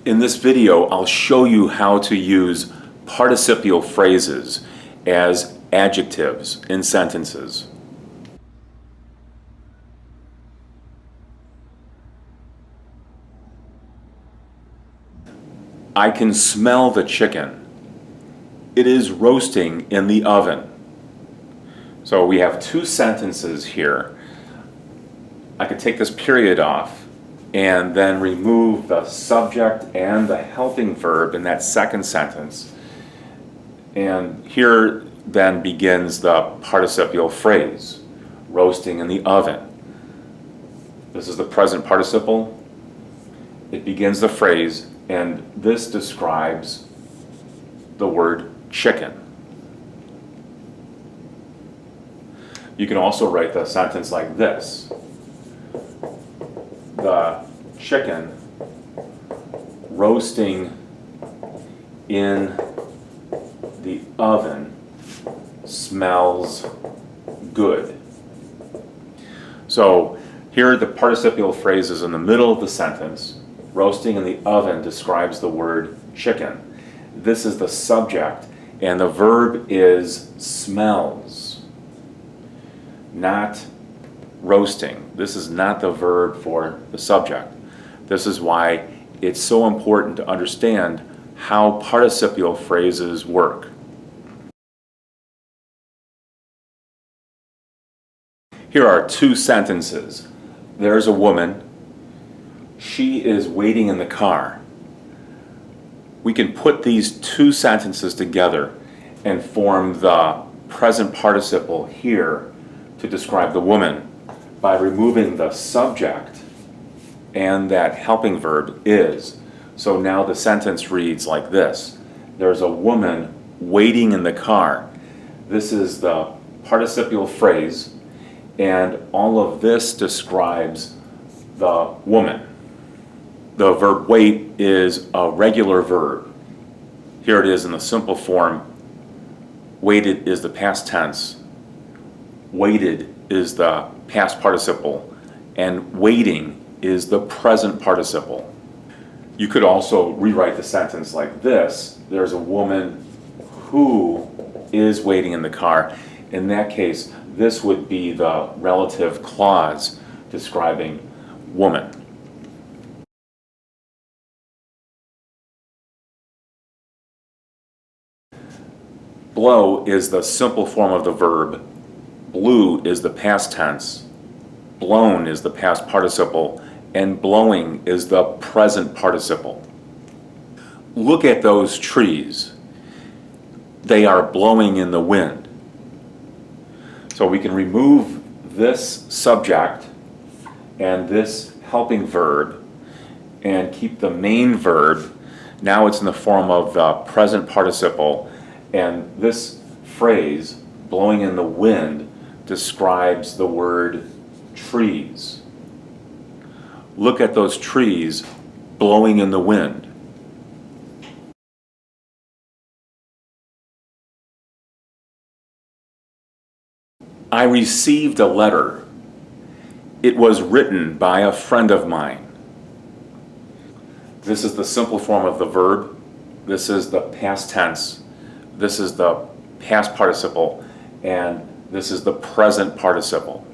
In this video, I'll show you how to use participial phrases as adjectives in sentences. I can smell the chicken. It is roasting in the oven. So we have two sentences here. I could take this period off and then remove the subject and the helping verb in that second sentence. And here then begins the participial phrase, roasting in the oven. This is the present participle. It begins the phrase, and this describes the word chicken. You can also write the sentence like this. The chicken roasting in the oven smells good. So here the participial phrase is in the middle of the sentence. Roasting in the oven describes the word chicken. This is the subject, and the verb is smells, not roasting. This is not the verb for the subject. This is why it's so important to understand how participial phrases work. Here are two sentences. There's a woman. She is waiting in the car. We can put these two sentences together and form the present participle here to describe the woman by removing the subject and that helping verb is. So now the sentence reads like this. There's a woman waiting in the car. This is the participial phrase, and all of this describes the woman. The verb wait is a regular verb. Here it is in the simple form. Waited is the past tense. Waited is the past participle, and waiting is the present participle. You could also rewrite the sentence like this. There's a woman who is waiting in the car. In that case, this would be the relative clause describing woman. Blow is the simple form of the verb. Blew is the past tense. Blown is the past participle, and blowing is the present participle. Look at those trees. They are blowing in the wind. So we can remove this subject and this helping verb and keep the main verb. Now it's in the form of the present participle, and this phrase, blowing in the wind, describes the word trees. Look at those trees blowing in the wind. I received a letter. It was written by a friend of mine. This is the simple form of the verb. This is the past tense. This is the past participle, and this is the present participle.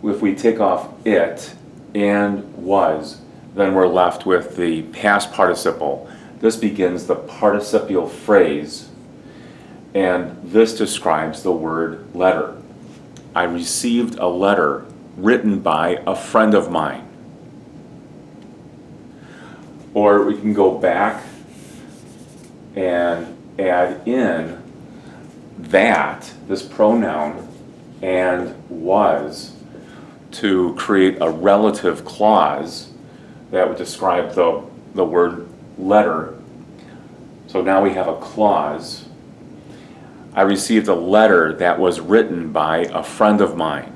If we take off it and was, then we're left with the past participle. This begins the participial phrase, and this describes the word letter. I received a letter written by a friend of mine. Or we can go back and add in that, this pronoun, and was, to create a relative clause that would describe the word letter. So now we have a clause. I received a letter that was written by a friend of mine.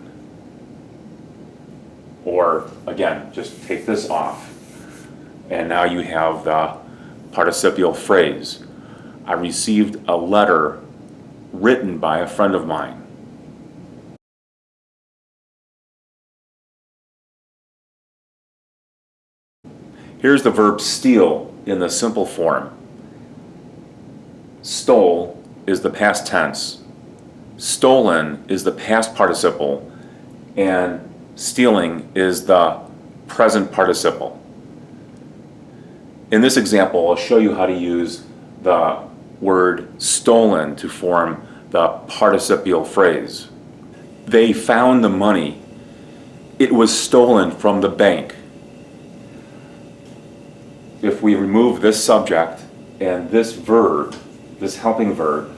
Or again, just take this off. And now you have the participial phrase. I received a letter written by a friend of mine. Here's the verb steal in the simple form. Stole is the past tense. Stolen is the past participle. And stealing is the present participle. In this example, I'll show you how to use the word stolen to form the participial phrase. They found the money. It was stolen from the bank. If we remove this subject and this verb, this helping verb,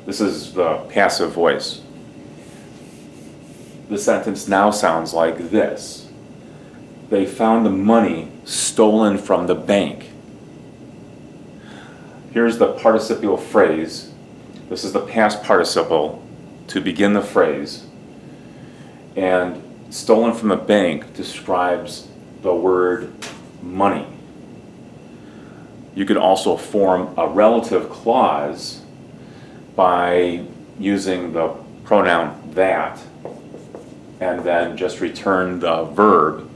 this is the passive voice. The sentence now sounds like this. They found the money stolen from the bank. Here's the participial phrase. This is the past participle to begin the phrase. And stolen from the bank describes the word money. You could also form a relative clause by using the pronoun that and then just return the verb.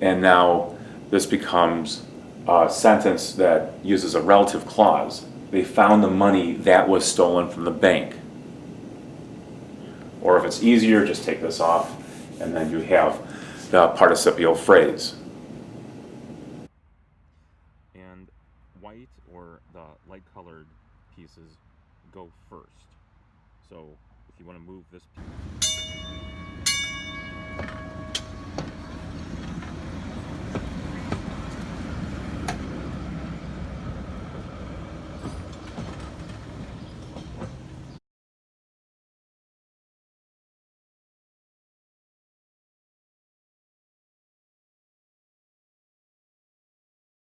And now this becomes a sentence that uses a relative clause. They found the money that was stolen from the bank. Or if it's easier, just take this off and then you have the participial phrase. And white or the light colored pieces go first. So if you want to move this piece.